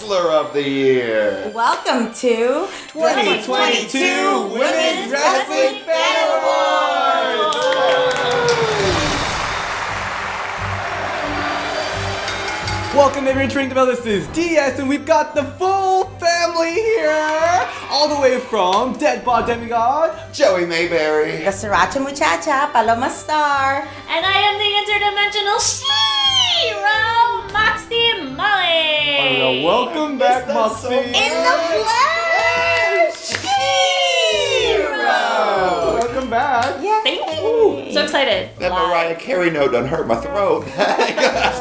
Wrestler of the Year. Welcome to 2022 Women's Wrestling Fan Awards. Welcome everyone to Ring the Bell. This is DS and we've got the full family here. All the way from Dead Bod Demigod, Joey Mayberry. the Sriracha Muchacha, Paloma Star. And I am the interdimensional Shiro Moxie Molly. welcome back, That so Moxie. much. In the flesh, Shiro. Welcome back. Yay. Thank you. So excited. That Mariah Carey note done hurt my throat.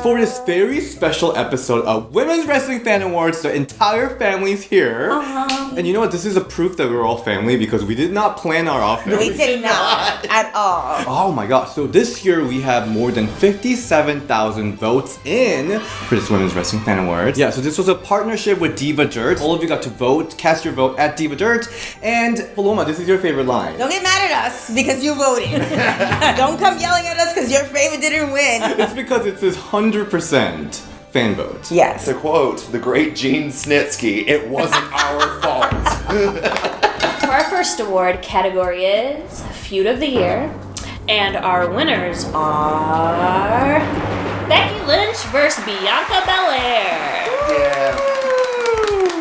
For this very special episode of Women's Wrestling Fan Awards, the entire family's here. And you know what? This is a proof that we're all family because we did not plan our outfit. We did not at all. Oh my gosh, so this year we have more than 57,000 votes in for this Women's Wrestling Fan Awards. Yeah, so this was a partnership with Diva Dirt. All of you got to vote, cast your vote at Diva Dirt. And Paloma, this is your favorite line. Don't get mad at us because you voted. Don't come yelling at us because your favorite didn't win. It's because it says 100% fan vote. Yes. To quote the great Gene Snitsky, it wasn't our fault. So our first award category is Feud of the Year. And our winners are Becky Lynch versus Bianca Belair. Yeah.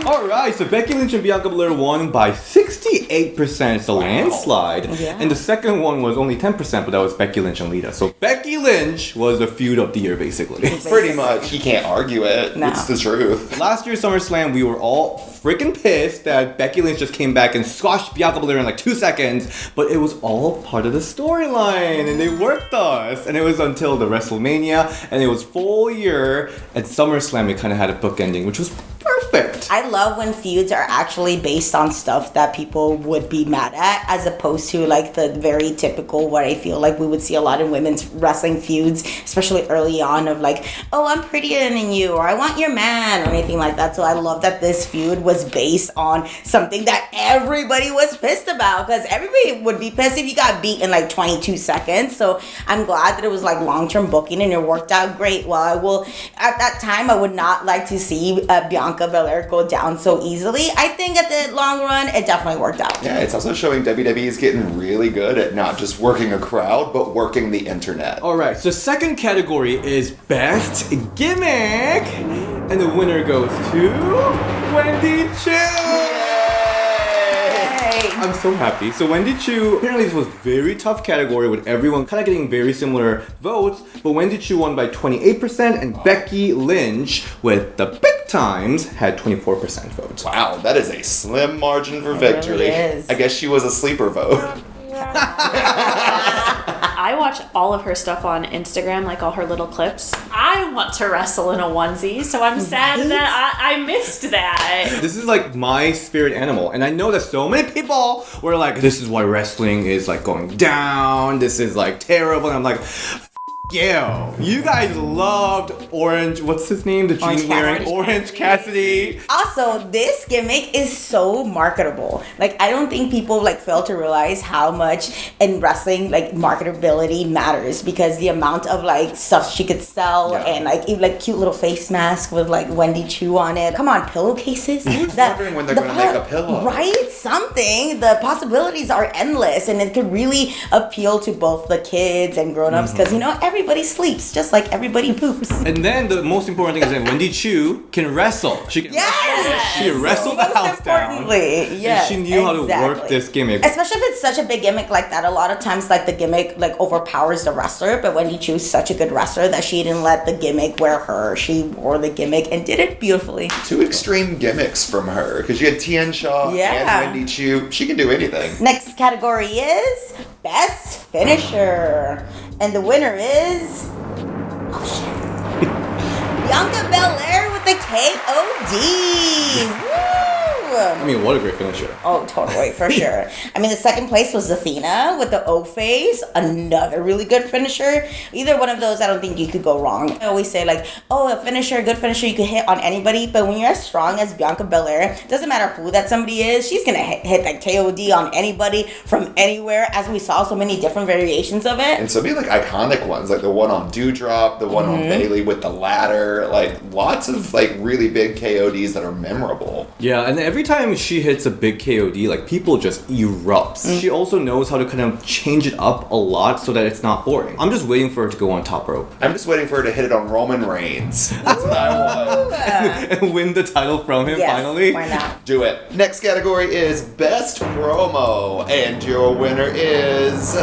Alright, so Becky Lynch and Bianca Belair won by 68%. It's a landslide. Yeah. And the second one was only 10%, but that was Becky Lynch and Lita. So Becky Lynch was the feud of the year, basically. Pretty much. You can't argue it. No. It's the truth. Last year's SummerSlam, we were all freaking pissed that Becky Lynch just came back and squashed Bianca Belair in like 2 seconds, but it was all part of the storyline, and they worked us. And it was until the WrestleMania, and it was full year at SummerSlam. We kind of had a book ending, which was perfect. I love when feuds are actually based on stuff that people would be mad at, as opposed to like the very typical, what I feel like we would see a lot in women's wrestling feuds, especially early on, of like, oh, I'm prettier than you, or I want your man, or anything like that. So I love that this feud was based on something that everybody was pissed about, because everybody would be pissed if you got beat in like 22 seconds. So I'm glad that it was like long-term booking and it worked out great. While I will, at that time, I would not like to see Bianca Belair go down so easily. I think at the long run, it definitely worked out. Yeah, it's also showing WWE is getting really good at not just working a crowd, but working the internet. Alright, so second category is Best Gimmick. And the winner goes to Wendy Chu. Hey. I'm so happy. So Wendy Chu, apparently this was a very tough category with everyone kind of getting very similar votes, but Wendy Chu won by 28% and Becky Lynch with the big times had 24% votes. Wow, that is a slim margin for It victory. really is. I guess she was a sleeper vote. I watch all of her stuff on Instagram, like all her little clips. I want to wrestle in a onesie, so I'm sad that I missed that. This is like my spirit animal, and I know that so many people were like, this is why wrestling is like going down, this is like terrible, and I'm like, yeah, you guys loved Orange, what's his name? The Orange jean wearing Cassidy. Orange Cassidy. Also, this gimmick is so marketable. Like, I don't think people like fail to realize how much in wrestling like marketability matters, because the amount of like stuff she could sell, and like even like cute little face mask with like Wendy Chu on it. Come on, pillowcases. Who's wondering when they're gonna make a pillow? Right? Something. The possibilities are endless, and it could really appeal to both the kids and grown-ups, because you know everybody sleeps just like everybody poops. And then the most important thing is that Wendy Chu can wrestle. She can Yes! She wrestled the Most house down. importantly, yes, And she knew how to work exactly. this gimmick. Especially if it's such a big gimmick like that. A lot of times, like, the gimmick, like, overpowers the wrestler. But Wendy Chu's such a good wrestler that she didn't let the gimmick wear her. She wore the gimmick and did it beautifully. Two extreme gimmicks from her, because you had Tien Shaw Yeah. and Wendy Chu. She can do anything. Next category is Best Finisher. And the winner is... Oh, shit. Bianca Belair with the KOD. Woo! I mean, what a great finisher. Oh, totally, for sure. I mean, the second place was Athena with the O face, another really good finisher. Either one of those, I don't think you could go wrong. I always say like, oh, a good finisher, you could hit on anybody. But when you're as strong as Bianca Belair, doesn't matter who that somebody is, she's gonna hit that KOD on anybody from anywhere. As we saw so many different variations of it. And so many like iconic ones, like the one on Dewdrop, the one on Bailey with the ladder, like lots of like really big KODs that are memorable. Yeah, and every time she hits a big KOD, like people just erupts. She also knows how to kind of change it up a lot so that it's not boring. I'm just waiting for her to go on top rope. I'm just waiting for her to hit it on Roman Reigns. That's what I want. And win the title from him finally. Why not? Do it. Next category is Best Promo. And your winner is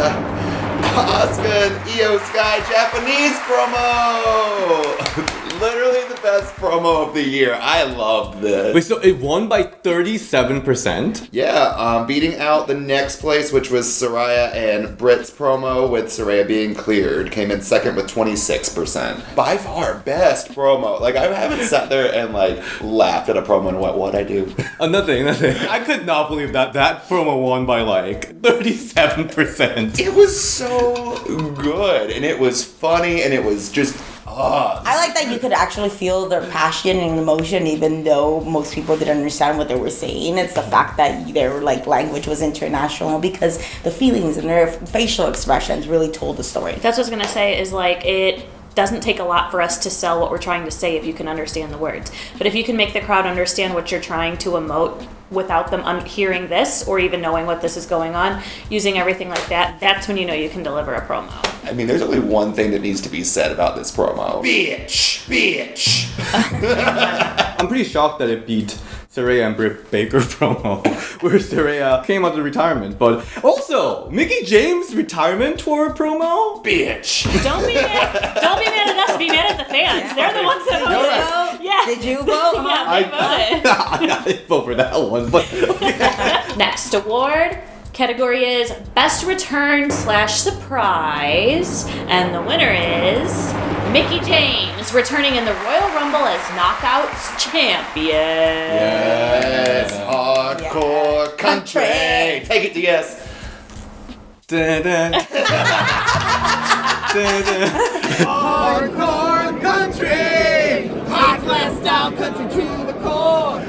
Asuka and Io Sky Japanese promo. Literally the best promo of the year. I loved this. Wait, so it won by 37%? Yeah, beating out the next place, which was Saraya and Britt's promo, with Saraya being cleared. Came in second with 26%. By far, best promo. Like, I haven't sat there and, like, laughed at a promo and went, what'd I do? Nothing. I could not believe that promo won by, like, 37%. It was so good, and it was funny, and it was just... I like that you could actually feel their passion and emotion, even though most people didn't understand what they were saying. It's the fact that their like language was international, because the feelings and their facial expressions really told the story. That's what I was gonna say. Is like it doesn't take a lot for us to sell what we're trying to say if you can understand the words. But if you can make the crowd understand what you're trying to emote without them hearing this or even knowing what this is going on, using everything like that, that's when you know you can deliver a promo. I mean, there's only one thing that needs to be said about this promo. Bitch! Bitch! I'm pretty shocked that it beat Saraya and Britt Baker promo, where Saraya came out of retirement. But also, Mickie James' retirement tour promo? Bitch! Don't be mad at us, be mad at the fans. They're the ones that voted. Right. Yeah. Did you vote? Yeah, they voted. I didn't vote for that one, but okay. Next award category is Best Return / Surprise, and the winner is Mickie James, returning in the Royal Rumble as Knockouts champion. Yes! Hardcore country! Take it, DS! Dun, dun. Dun, dun. Hardcore country! Hardcore style country to the core!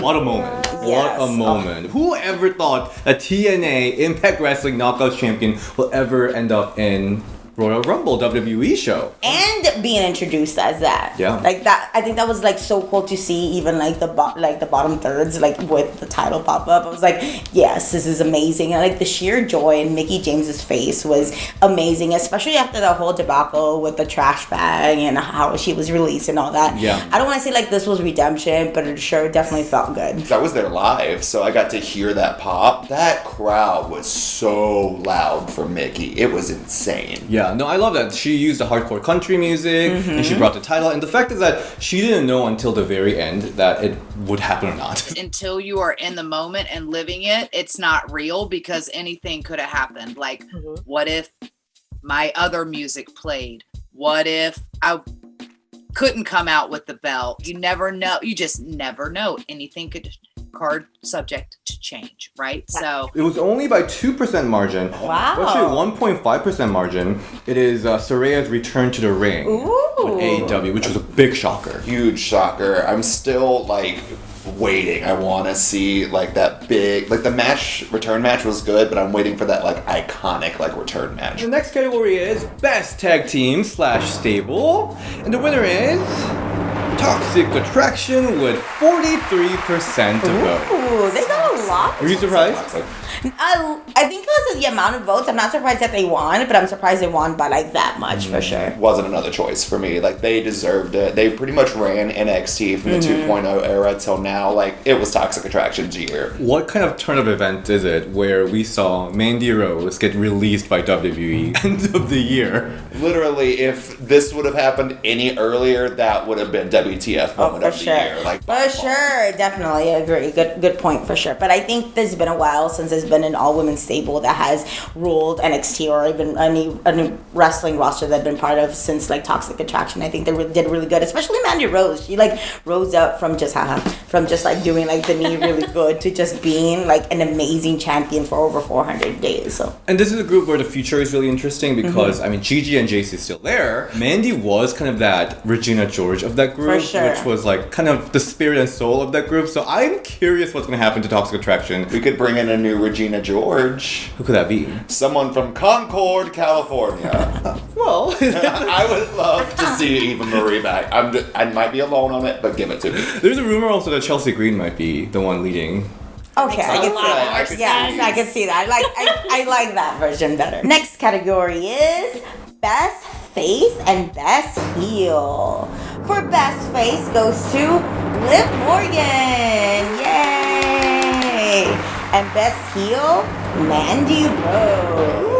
What a moment. Yes. What a moment. Who ever thought a TNA Impact Wrestling Knockouts champion will ever end up in Royal Rumble WWE show? And being introduced as that. Yeah. Like that, I think that was like so cool to see, even like the bottom thirds, like with the title pop up. I was like, yes, this is amazing. And like the sheer joy in Mickie James's face was amazing, especially after the whole debacle with the trash bag and how she was released and all that. Yeah. I don't want to say like this was redemption, but it sure definitely felt good. I was there live, so I got to hear that pop. That crowd was so loud for Mickie. It was insane. Yeah, no, I love that. She used the hardcore country music, and she brought the title. And the fact is that she didn't know until the very end that it would happen or not. Until you are in the moment and living it, it's not real, because anything could have happened. Like, what if my other music played? What if I couldn't come out with the belt? You never know. You just never know. Anything could, card subject to change, right? So It was only by 2% margin. Wow. Actually, 1.5% margin. It is Saraya's return to the ring with AEW, which was a big shocker. Huge shocker. I'm still like waiting. I want to see like that big, like the return match was good, but I'm waiting for that like iconic like return match. The next category is Best Tag Team / Stable. And the winner is Toxic Attraction with 43% to go. Ooh, they got a lot. Were you surprised? I think because of the amount of votes, I'm not surprised that they won, but I'm surprised they won by like that much for sure. Wasn't another choice for me. Like they deserved it. They pretty much ran NXT from the 2.0 era till now. Like it was Toxic Attraction's year. What kind of turn of events is it where we saw Mandy Rose get released by WWE end of the year? Literally, if this would have happened any earlier, that would have been WTF moment of the year. Like, for sure, definitely agree. Good point for sure. But I think there's been a while since there's been an all-women stable that has ruled NXT or even any wrestling roster that I've been part of since like Toxic Attraction. I think they did really good, especially Mandy Rose. She like rose up from just like doing like the knee really good to just being like an amazing champion for over 400 days. So. And this is a group where the future is really interesting because I mean Gigi and JC is still there. Mandy was kind of that Regina George of that group, For sure. which was like kind of the spirit and soul of that group. So I'm curious what's going to happen to Toxic Attraction. We could bring in a new Regina George. Who could that be? Someone from Concord, California. Well, I would love to see Eva Marie back. I might be alone on it, but give it to me. there's a rumor also that Chelsea Green might be the one leading. Okay, I can see that. I could Yes, see. I can see that. I like that version better. Next category is Best Face and Best Heel. For Best Face goes to Liv Morgan. Yay! And Best Heel, Mandy Rose.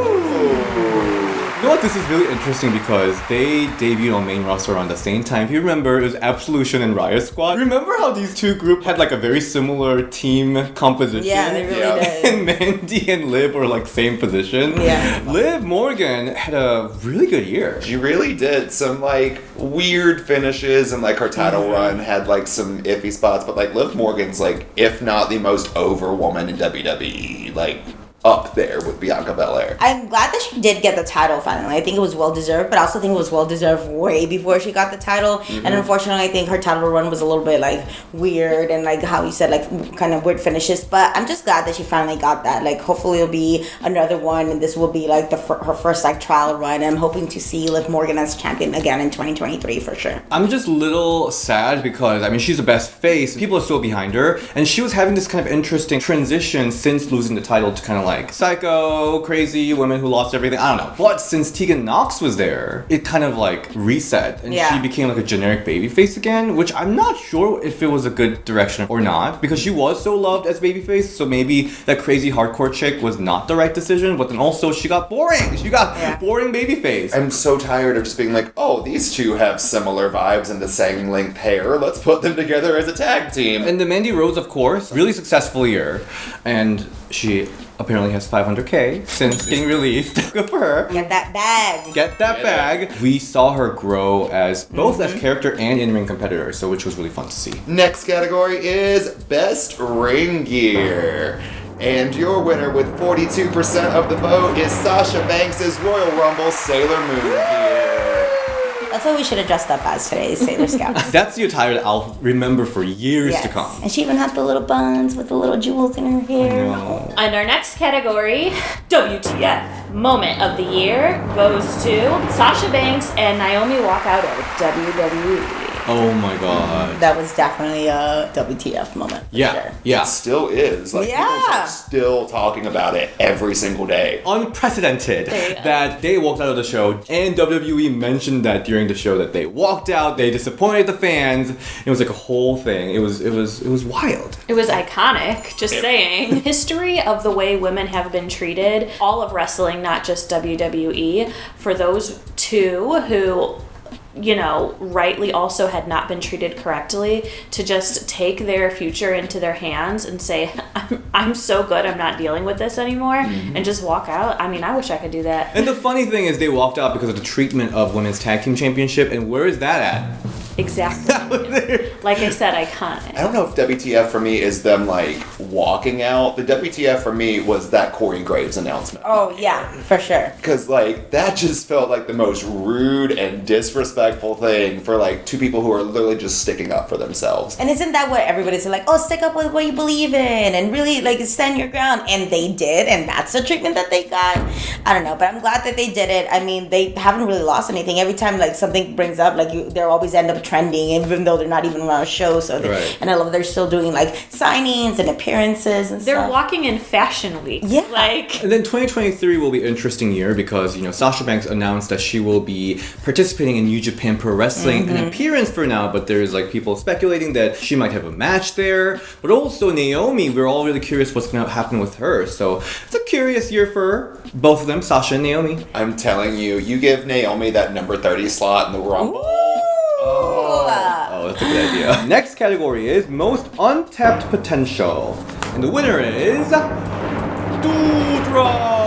You know what? This is really interesting because they debuted on main roster around the same time. If you remember, it was Absolution and Riot Squad. Remember how these two groups had like a very similar team composition? Yeah, they really did. And Mandy and Liv were like same position. Yeah. Liv Morgan had a really good year. She really did. Some like weird finishes, and like her title run had like some iffy spots, but like Liv Morgan's like, if not the most over woman in WWE, like up there with Bianca Belair. I'm glad that she did get the title finally. I think it was well deserved, but I also think it was well deserved way before she got the title. And unfortunately, I think her title run was a little bit like weird and like how you said, like kind of weird finishes. But I'm just glad that she finally got that. Like hopefully it'll be another one, and this will be like her first like trial run. I'm hoping to see Liv Morgan as champion again in 2023 for sure. I'm just a little sad because, I mean, she's the best face. People are still behind her. And she was having this kind of interesting transition since losing the title to kind of like psycho, crazy women who lost everything. I don't know. But since Tegan Nox was there, it kind of like reset. And she became like a generic babyface again, which I'm not sure if it was a good direction or not. Because she was so loved as babyface. So maybe that crazy hardcore chick was not the right decision. But then also she got boring. She got boring babyface. I'm so tired of just being like, oh, these two have similar vibes and the same length hair. Let's put them together as a tag team. And the Mandy Rose, of course, really successful year. And she apparently has 500K since getting released. Good for her. Get that bag. Get that bag. We saw her grow as both as character and in-ring competitor, so which was really fun to see. Next category is Best Ring Gear. And your winner with 42% of the vote is Sasha Banks' Royal Rumble Sailor Moon gear. That's what we should have dressed up as today, Sailor Scouts. That's the attire that I'll remember for years to come. And she even has the little buns with the little jewels in her hair. No. And our next category, WTF Moment of the Year, goes to Sasha Banks and Naomi Walkout of WWE. Oh my god. That was definitely a WTF moment. For Yeah, sure. yeah. It still is. Like, people are still talking about it every single day. Unprecedented There you go. that they walked out of the show, and WWE mentioned that during the show that they walked out, they disappointed the fans. It was like a whole thing. It was wild. It was iconic, just saying. History of the way women have been treated, all of wrestling, not just WWE, for those two who, you know, rightly also had not been treated correctly, to just take their future into their hands and say, I'm so good, I'm not dealing with this anymore, and just walk out. I mean, I wish I could do that. And the funny thing is they walked out because of the treatment of Women's Tag Team Championship, and where is that at? Exactly. Like I said, iconic. I don't know if WTF for me is them like walking out. The WTF for me was that Corey Graves announcement. Oh, yeah, for sure. Because like that just felt like the most rude and disrespectful thing for like two people who are literally just sticking up for themselves. And isn't that what everybody's like, oh, stick up with what you believe in and really like stand your ground? And they did, and that's the treatment that they got. I don't know, but I'm glad that they did it. I mean, they haven't really lost anything. Every time like something brings up, like they're always end up trending, even though they're not even on a show. So and I love they're still doing like signings and appearances and They're stuff. walking in Fashion Week. Yeah. Like, And then 2023 will be an interesting year because, you know, Sasha Banks announced that she will be participating in New Japan Pro Wrestling, an appearance for now, but there's like people speculating that she might have a match there. But also Naomi, we're all really curious what's going to happen with her. So it's a curious year for both of them, Sasha and Naomi. I'm telling you, you give Naomi that number 30 slot in the Rumble. Ooh. Oh, that's a good idea. Next category is most untapped potential. And the winner is Dewdrop.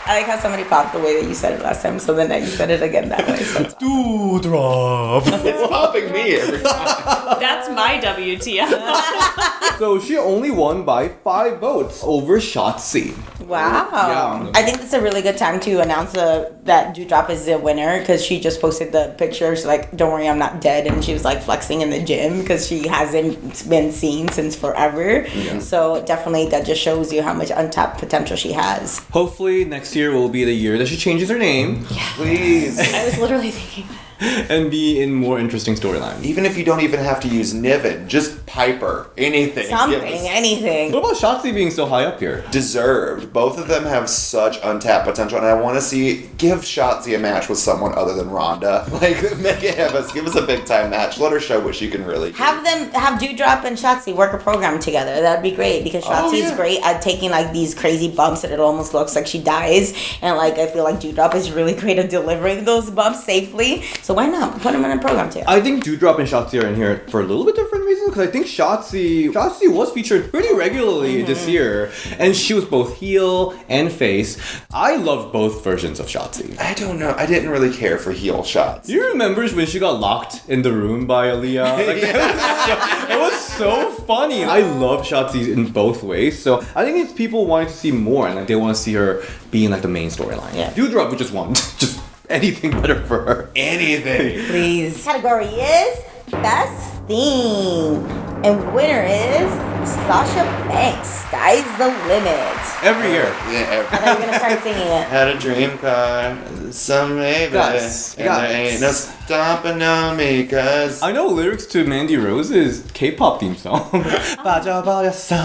I like how somebody popped the way that you said it last time, so then you said it again that way. So it's Dewdrop. It's popping me every time. That's my WTF. So she only won by 5 votes over Shotzi. wow. Yeah. I think it's a really good time to announce that Dewdrop is the winner because she just posted the pictures like, don't worry, I'm not dead. And she was like flexing in the gym because she hasn't been seen since forever. Yeah. So definitely that just shows you how much untapped potential she has. Hopefully next year will be the year that she changes her name. Please. I was literally thinking that. And be in more interesting storylines. Even if you don't even have to use Niven, just Piper, anything. Something, Give us- anything. What about Shotzi being so high up here? Deserved. Both of them have such untapped potential, and I want to give Shotzi a match with someone other than Ronda. Like, give us a big time match. Let her show what she can really do. Have Dewdrop and Shotzi work a program together. That'd be great because Shotzi is great at taking like these crazy bumps that it almost looks like she dies, and like I feel like Dewdrop is really great at delivering those bumps safely. So why not put them in a program too? I think Dewdrop and Shotzi are in here for a little bit different reasons because I think Shotzi was featured pretty regularly this year, and she was both heel and face. I loved both versions of Shotzi. I don't know. I didn't really care for heel shots. Do you remember when she got locked in the room by Aaliyah? Like, it was so funny. I love Shotzi in both ways, so I think it's people wanting to see more and like they want to see her being like the main storyline. Yeah. Dewdrop would just want just anything better for her. Anything. Please. Category is best theme, and winner is Sasha Banks. Sky's the limit. Every year. Yeah, I thought you were gonna start singing it. Had a dream car, some maybe, Yes, and yes. there ain't no stopping on me, cause I know lyrics to Mandy Rose's K-pop theme song. 빠져버렸어,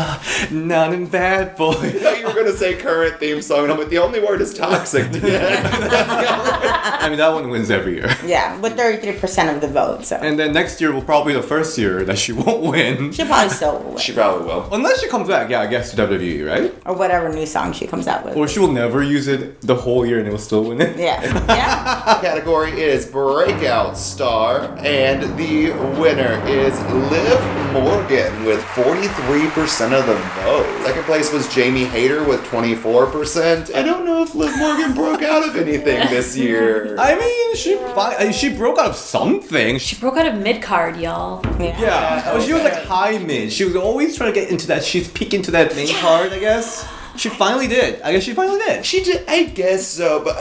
나는 bad boy. I thought you were gonna say current theme song, and I'm like, the only word is toxic. I mean, that one wins every year. Yeah, with 33% of the vote. So And then next year will probably be the first year that she won't win. she'll probably still win. She probably will. Unless she comes back, yeah, I guess to WWE, right? Or whatever new song she comes out with. Or she will never use it the whole year and it will still win it. Yeah. Yeah. Category is Breakout Star, and the winner is Liv Morgan with 43% of the vote. Second place was Jamie Hayter with 24%. I don't know if Liv Morgan broke out of anything this year. I mean, she broke out of something. She broke out of mid card, y'all. Yeah, but she was like high mid. She was always trying to get into that. She's peek into that main card, I guess. She finally did. I guess she finally did. She did, I guess so, but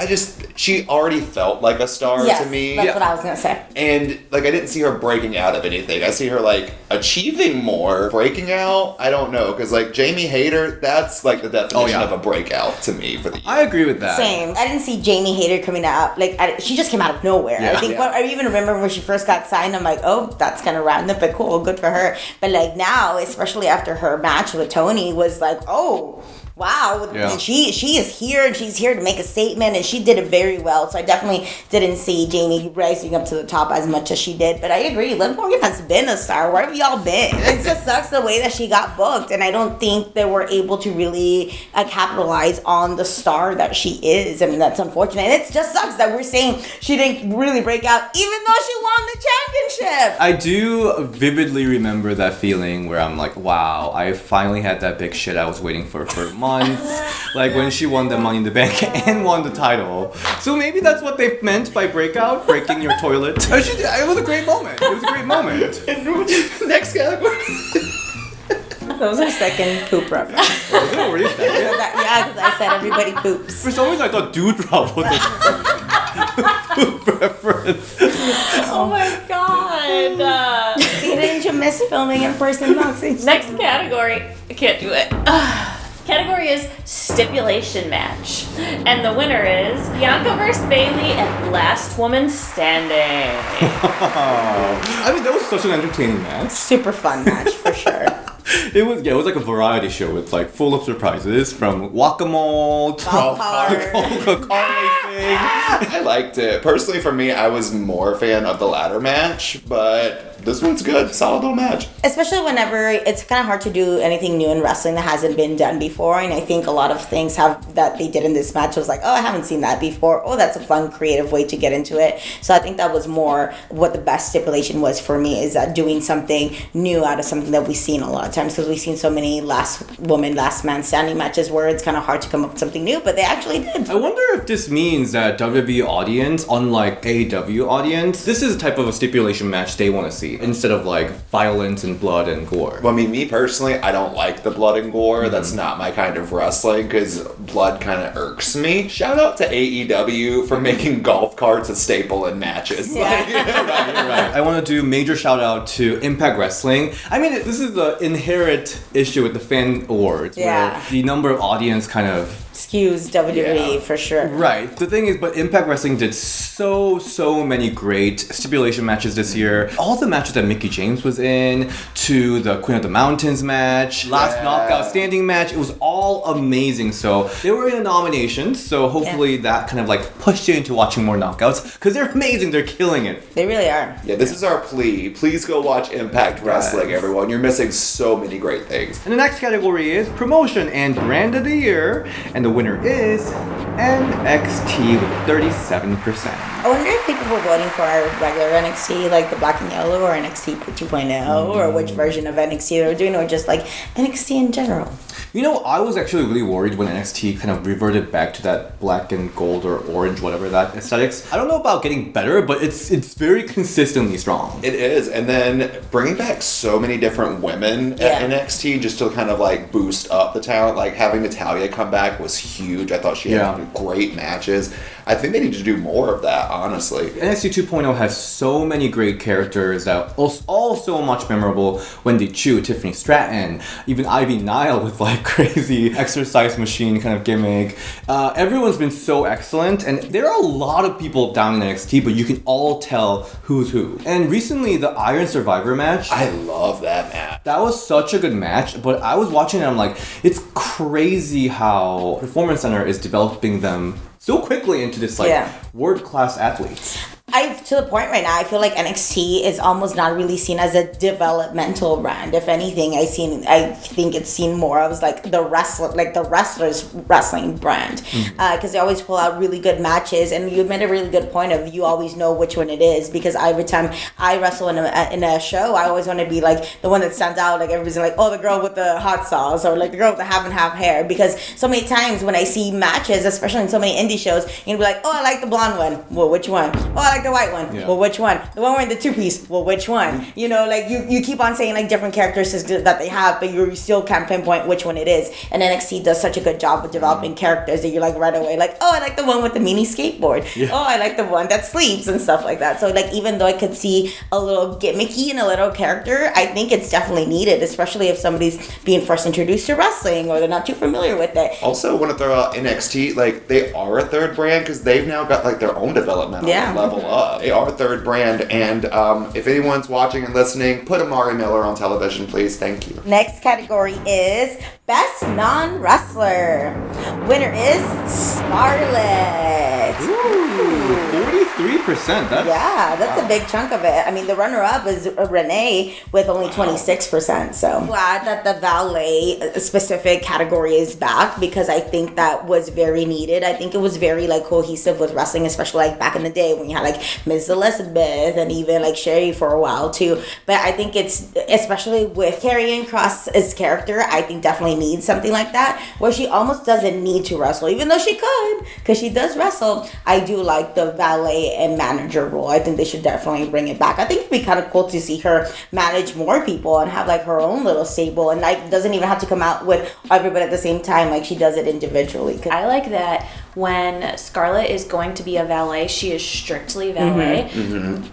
she already felt like a star Yes, to me. that's what I was gonna say. And like I didn't see her breaking out of anything. I see her like achieving more. Breaking out, I don't know, because like Jamie Hayter, that's like the definition of a breakout to me for the year. I agree with that. Same. I didn't see Jamie Hayter coming out. Like, she just came out of nowhere. Yeah. I think, I even remember when she first got signed, I'm like, oh, that's kind of random, but cool, good for her. But like now, especially after her match with Tony, was like, oh, wow, Yeah. she is here and she's here to make a statement and she did it very well. So I definitely didn't see Jamie rising up to the top as much as she did. But I agree, Liv Morgan has been a star. Where have y'all been? It just sucks the way that she got booked, and I don't think they were able to really capitalize on the star that she is. I mean, that's unfortunate. And it just sucks that we're saying she didn't really break out, even though she won the championship. I do vividly remember that feeling where I'm like, wow, I finally had that big shit I was waiting for months. Like when she won the Money in the Bank and won the title. So maybe that's what they meant by breakout, breaking your toilet. It was a great moment. It was a great moment. Next category. That was our second poop reference. Was it already second? Yeah, because I said everybody poops. For some reason I thought Dewdrop was a poop reference. Oh my god. See, didn't you miss filming in person boxing? Next category. I can't do it. Category is Stipulation Match. And the winner is Bianca vs. Bailey and Last Woman Standing. I mean, that was such an entertaining match. Super fun match for sure. It was like a variety show with like full of surprises from whack-a-mole to Golf car racing. I liked it. Personally, for me, I was more a fan of the ladder match, but this one's good. Solid little match. Especially whenever it's kind of hard to do anything new in wrestling that hasn't been done before, and I think a lot of things that they did in this match was like, oh, I haven't seen that before. Oh, that's a fun, creative way to get into it. So I think that was more what the best stipulation was for me, is that doing something new out of something that we've seen a lot of times, because we've seen so many last woman, last man standing matches where it's kind of hard to come up with something new, but they actually did. I wonder if this means that WWE audience, unlike AEW audience, this is the type of a stipulation match they want to see instead of like violence and blood and gore. Well, I mean, me personally, I don't like the blood and gore. That's not my kind of wrestling, because blood kind of irks me. Shout out to AEW for making golf carts a staple in matches. Yeah. Like, You're right. I want to do major shout out to Impact Wrestling. I mean, this is the inherent issue with the fan awards, Yeah. where the number of audience kind of Skews WWE Yeah. for sure. right. The thing is, but Impact Wrestling did so many great stipulation matches this year. All the matches that Mickie James was in, to the Queen of the Mountains match, last Yeah. knockout standing match, it was all amazing. So they were in the nominations. So hopefully that kind of like pushed you into watching more knockouts, because they're amazing. They're killing it. They really are. yeah, this is our plea. Please go watch Impact Wrestling, everyone. You're missing so many great things. And the next category is Promotion and Brand of the Year, and the winner is NXT with 37%. I wonder if people were voting for our regular NXT, like the black and yellow, or NXT 2.0, or which version of NXT they were doing, or just like NXT in general. You know, I was actually really worried when NXT kind of reverted back to that black and gold or orange, whatever that aesthetics. I don't know about getting better, but it's very consistently strong. It is, and then bringing back so many different women at NXT just to kind of like boost up the talent. Like having Natalya come back was huge. I thought she had great matches. I think they need to do more of that, honestly. NXT 2.0 has so many great characters that all so much memorable. Wendy Chu, Tiffany Stratton, even Ivy Nile with like crazy exercise machine kind of gimmick. Everyone's been so excellent, and there are a lot of people down in NXT, but you can all tell who's who. And recently, the Iron Survivor match. I love that match. That was such a good match, but I was watching it and I'm like, it's crazy how Performance Center is developing them so quickly into this like world-class athletes. To the point right now, I feel like NXT is almost not really seen as a developmental brand. If anything, I think it's seen more as like the wrestlers wrestling brand, because they always pull out really good matches. And you made a really good point of you always know which one it is, because every time I wrestle in a show, I always want to be like the one that stands out. Like everybody's like, oh, the girl with the hot sauce, or like the girl with the half and half hair. Because so many times when I see matches, especially in so many indie shows, you'll be like, oh, I like the blonde one. Well, which one? Oh, I like the white one. Yeah. Well, which one? The one wearing the two-piece. Well, which one? You know, like you keep on saying like different characteristics that they have, but you still can't pinpoint which one it is. And NXT does such a good job of developing characters that you're like right away like, oh, I like the one with the mini skateboard. Yeah. Oh, I like the one that sleeps and stuff like that. So like even though I could see a little gimmicky and a little character, I think it's definitely needed, especially if somebody's being first introduced to wrestling or they're not too familiar with it. Also, want to throw out NXT, like they are a third brand because they've now got like their own developmental level up. They are a third brand, and if anyone's watching and listening, put Amari Miller on television, please. Thank you. Next category is Best Non-Wrestler. Winner is Scarlett. Ooh, 43%. That's a big chunk of it. I mean, the runner-up is Renee with only 26%. So glad that the valet specific category is back, because I think that was very needed. I think it was very like cohesive with wrestling, especially like back in the day when you had like Ms. Elizabeth and even like Sherry for a while too. But I think it's, especially with Karrion Kross's character, I think definitely needs something like that where she almost doesn't need to wrestle, even though she could, because she does wrestle. I do like the valet and manager role. I think they should definitely bring it back. I think it'd be kind of cool to see her manage more people and have like her own little stable, and like doesn't even have to come out with everybody at the same time, like she does it individually. I like that when Scarlett is going to be a valet, she is strictly valet,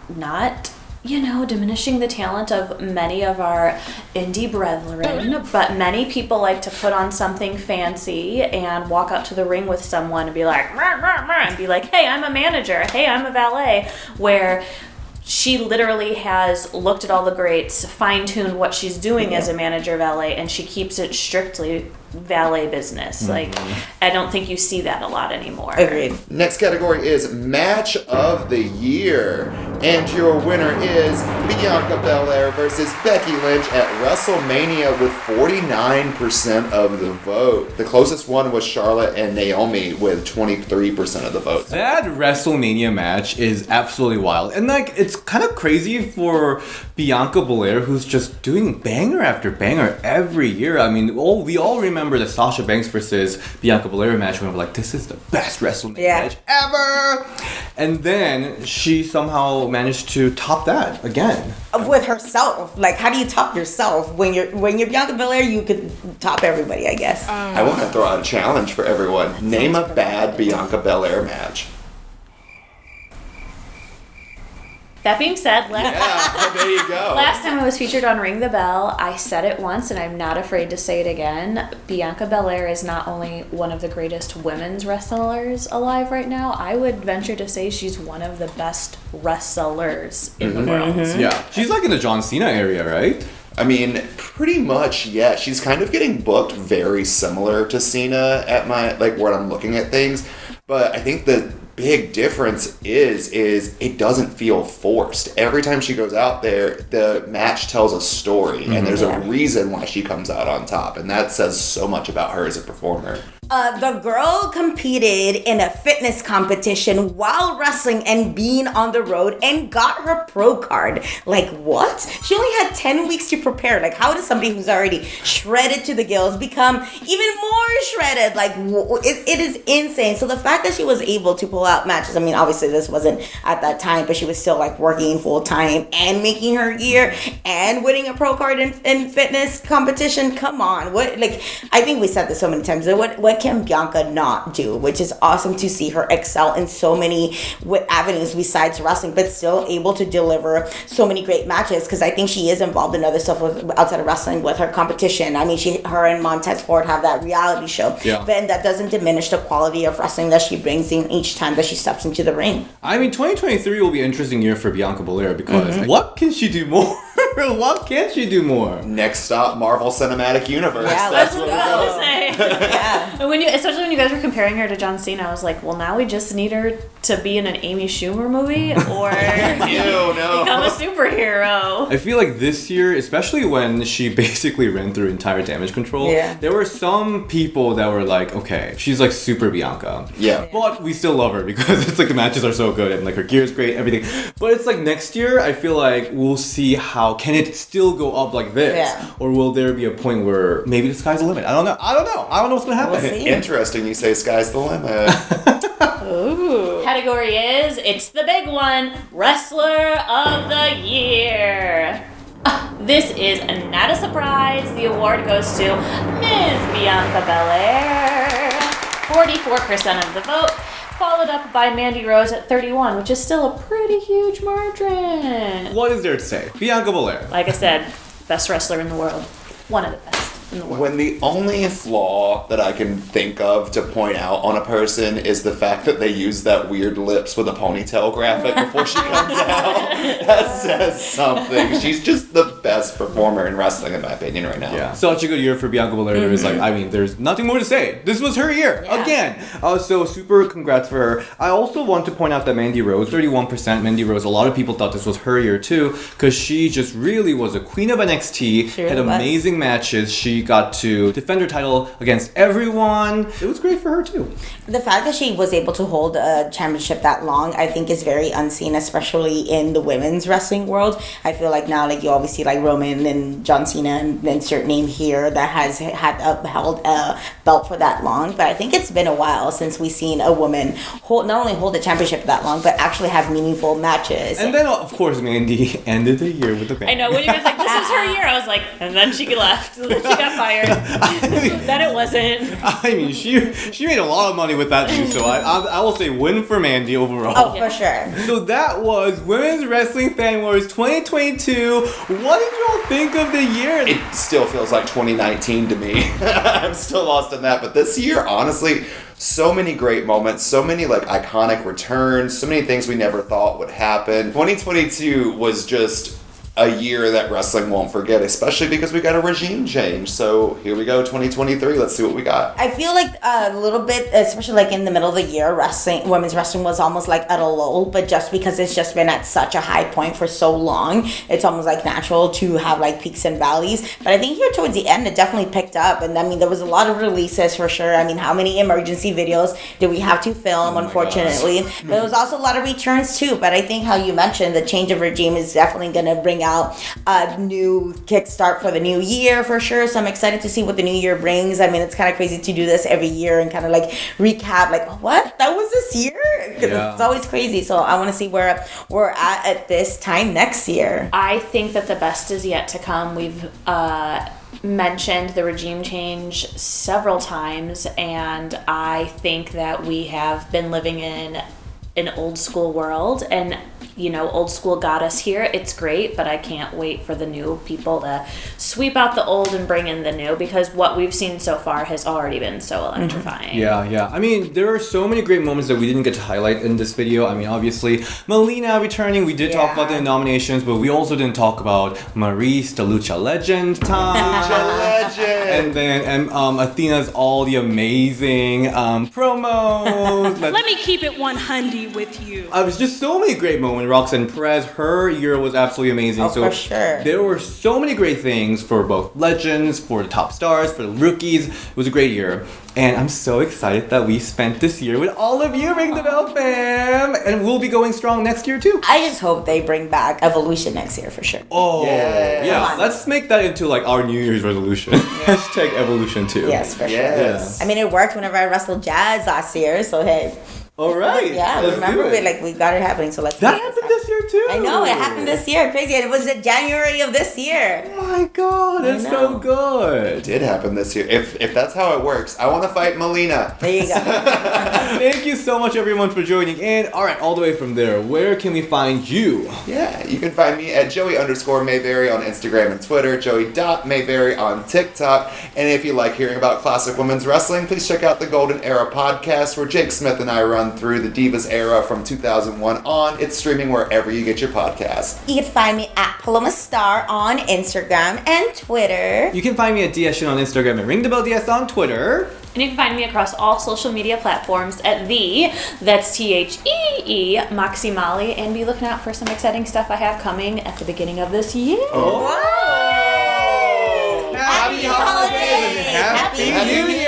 not, you know, diminishing the talent of many of our indie brethren, but many people like to put on something fancy and walk out to the ring with someone and be like, rah, rah, rah, and be like, hey, I'm a manager, hey, I'm a valet, where she literally has looked at all the greats, fine-tuned what she's doing as a manager valet, and she keeps it strictly valet business. Like, I don't think you see that a lot anymore. Agreed. Next category is Match of the Year. And your winner is Bianca Belair versus Becky Lynch at WrestleMania with 49% of the vote. The closest one was Charlotte and Naomi with 23% of the vote. That WrestleMania match is absolutely wild. And like, it's kind of crazy for Bianca Belair, who's just doing banger after banger every year. I mean, we all remember the Sasha Banks versus Bianca Belair match when we were like, this is the best WrestleMania match ever. And then she somehow managed to top that again. With herself. Like, how do you top yourself? When you're Bianca Belair, you could top everybody, I guess. I want to throw out a challenge for everyone. Name a bad Bianca Belair match. That being said, There you go. last time I was featured on Ring the Bell, I said it once and I'm not afraid to say it again. Bianca Belair is not only one of the greatest women's wrestlers alive right now, I would venture to say she's one of the best wrestlers in the world. Yeah. She's like in the John Cena area, right? I mean, pretty much, yeah. She's kind of getting booked very similar to Cena at my, like, where I'm looking at things. But I think the big difference is it doesn't feel forced. Every time she goes out there, the match tells a story, and there's a reason why she comes out on top, and that says so much about her as a performer. The girl competed in a fitness competition while wrestling and being on the road and got her pro card. Like, what? She only had 10 weeks to prepare. Like, how does somebody who's already shredded to the gills become even more shredded? Like, it is insane. So the fact that she was able to pull out matches, I mean, obviously this wasn't at that time, but she was still like working full time and making her gear and winning a pro card in fitness competition. Come on. What, like, I think we said this so many times. What can Bianca not do? Which is awesome to see her excel in so many avenues besides wrestling, but still able to deliver so many great matches, because I think she is involved in other stuff outside of wrestling with her competition. I mean, her and Montez Ford have that reality show, but that doesn't diminish the quality of wrestling that she brings in each time that she steps into the ring. I mean, 2023 will be an interesting year for Bianca Belair because what can she do more? What can she do more? Next stop, Marvel Cinematic Universe. Yeah, That's let's what go. we're To say. Yeah. And especially when you guys were comparing her to John Cena, I was like, well, now we just need her to be in an Amy Schumer movie or become a superhero. I feel like this year, especially when she basically ran through entire Damage Control, there were some people that were like, okay, she's like super Bianca. Yeah. But we still love her because it's like the matches are so good and like her gear is great, everything. But it's like next year, I feel like we'll see how, can it still go up like this? Yeah. Or will there be a point where maybe the sky's the limit? I don't know. I don't know what's going to happen. We'll see. Interesting, you say sky's the limit. Ooh. Category is, it's the big one, Wrestler of the Year. This is not a surprise. The award goes to Ms. Bianca Belair. 44% of the vote, followed up by Mandy Rose at 31, which is still a pretty huge margin. What is there to say? Bianca Belair. Like I said, best wrestler in the world. One of the best in the world. When the only flaw that I can think of to point out on a person is the fact that they use that weird lips with a ponytail graphic before she comes out, that says something. She's just the best performer in wrestling, in my opinion, right now. Yeah, such a good year for Bianca Belair. There is like, I mean, there's nothing more to say. This was her year again. So super congrats for her. I also want to point out that Mandy Rose, 31%. Mandy Rose, a lot of people thought this was her year too, because she just really was a queen of NXT. Sure had was. amazing matches. She got to defend her title against everyone. It was great for her too. The fact that she was able to hold a championship that long, I think, is very unseen, especially in the women's wrestling world. I feel like now, like, you always see like Roman and John Cena and insert name here that has held a belt for that long. But I think it's been a while since we've seen a woman not only hold the championship that long, but actually have meaningful matches. And then, of course, Mandy ended the year with a bang. I know, when you guys like, this is her year, I was like, and then she left. Then she got fired. Then it wasn't. I mean, she made a lot of money with that too, so I will say win for Mandy overall. Oh, for sure. So that was Women's Wrestling Fan Wars 2022. What did you all think of the year? It still feels like 2019 to me. I'm still lost in that. But this year, honestly, so many great moments, so many like iconic returns, so many things we never thought would happen. 2022 was just a year that wrestling won't forget, especially because we got a regime change. So here we go, 2023. Let's see what we got. I feel like a little bit, especially like in the middle of the year, women's wrestling was almost like at a lull, but just because it's just been at such a high point for so long, it's almost like natural to have like peaks and valleys. But I think here towards the end, it definitely picked up. And I mean, there was a lot of releases for sure. I mean, how many emergency videos did we have to film, unfortunately? But there was also a lot of returns too. But I think how you mentioned, the change of regime is definitely going to bring out a new kickstart for the new year for sure. So I'm excited to see what the new year brings. I mean, it's kind of crazy to do this every year and kind of like recap, like, what? That was this year? It's always crazy. So I want to see where we're at this time next year. I think that the best is yet to come. We've mentioned the regime change several times, and I think that we have been living in an old school world, and you know, old school got us here. It's great, but I can't wait for the new people to sweep out the old and bring in the new, because what we've seen so far has already been so electrifying. Yeah. I mean, there are so many great moments that we didn't get to highlight in this video. I mean, obviously, Melina returning. We did talk about the nominations, but we also didn't talk about Maurice, the Lucha Legend time. Lucha Legend! And then Athena's all the amazing promos. Let me keep it 100 with you. It was just so many great moments. Roxanne Perez, her year was absolutely amazing. For sure. There were so many great things for both legends, for the top stars, for the rookies. It was a great year. And I'm so excited that we spent this year with all of you, Ring the Bell fam. And we'll be going strong next year too. I just hope they bring back Evolution next year for sure. Oh, Yes. yeah. Let's make that into like our New Year's resolution. Hashtag Evolution too. Yes, for Yes. sure. I mean, it worked whenever I wrestled Jazz last year, so hey. All right. Yeah, let's remember do it. we got it happening, so let's That make happened this year too. I know, it happened this year. Crazy. It was in January of this year. Oh my god, that's so It good. did happen this year. If that's how it works, I want to fight Melina. There you go. Thank you so much everyone for joining in. Alright, all the way from there, where can we find you? Yeah, you can find me at Joey_Mayberry on Instagram and Twitter, Joey.Mayberry on TikTok. And if you like hearing about classic women's wrestling, please check out the Golden Era podcast, where Jake Smith and I run through the Divas era from 2001 on. It's streaming wherever you get your podcasts. You can find me at Paloma Star on Instagram and Twitter. You can find me at DShin on Instagram and Ring the Bell DS on Twitter. And you can find me across all social media platforms at that's THEE, Maximali, and be looking out for some exciting stuff I have coming at the beginning of this year. Oh. Happy holidays and Happy New Year!